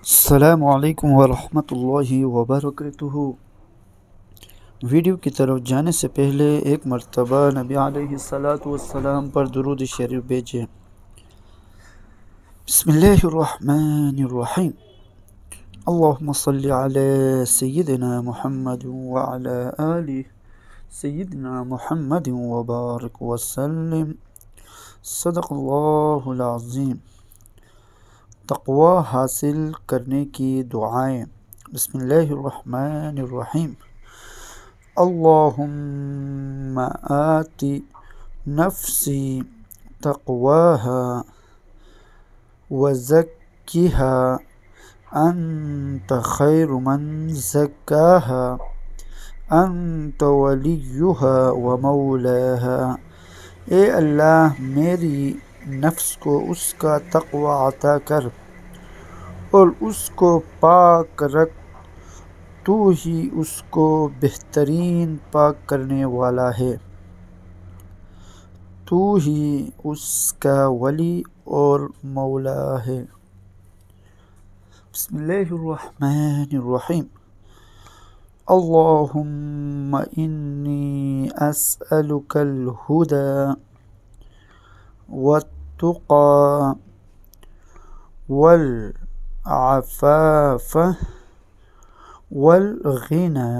السلام علیکم ورحمۃ اللہ وبرکاتہ۔ ویڈیو کی طرف جانے سے پہلے ایک مرتبہ نبی علیہ الصلاۃ والسلام پر درود شریف بھیجیں۔ بسم اللہ الرحمن الرحیم۔ اللہم صلی علی سیدنا محمد وعلی آل سیدنا محمد وبارک وسلم۔ صدق اللہ العظیم۔ تقوی حاصل کرنے کی دعائیں۔ بسم اللہ الرحمن الرحیم۔ اللہم آت نفسی تقواہا وزکھا انت خیر من زکاہا انت ولیہا ومولاہا۔ اے اللہ میری نفس کو اس کا تقوی عطا کر اور اس کو پاک رکھ، تو ہی اس کو بہترین پاک کرنے والا ہے، تو ہی اس کا ولی اور مولا ہے۔ بسم اللہ الرحمن الرحیم۔ اللہم انی اسألک الہدی والتقی والعفاف والغنی۔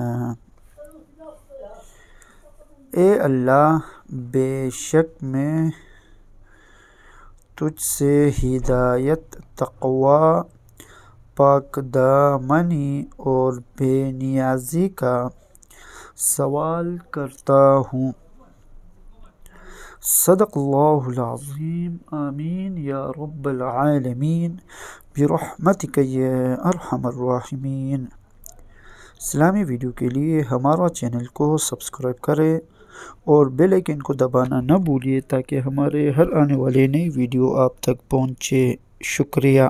اے اللہ بے شک میں تجھ سے ہدایت، تقوی، پاک دامنی اور بے نیازی کا سوال کرتا ہوں۔ صدق اللہ العظیم۔ آمین یا رب العالمین برحمتک یا ارحم الراحمین۔ اسلامی ویڈیو کے لیے ہمارا چینل کو سبسکرائب کریں اور بیل آئیکن کو دبانا نہ بھولیے تاکہ ہمارے ہر آنے والے نئی ویڈیو آپ تک پہنچے۔ شکریہ۔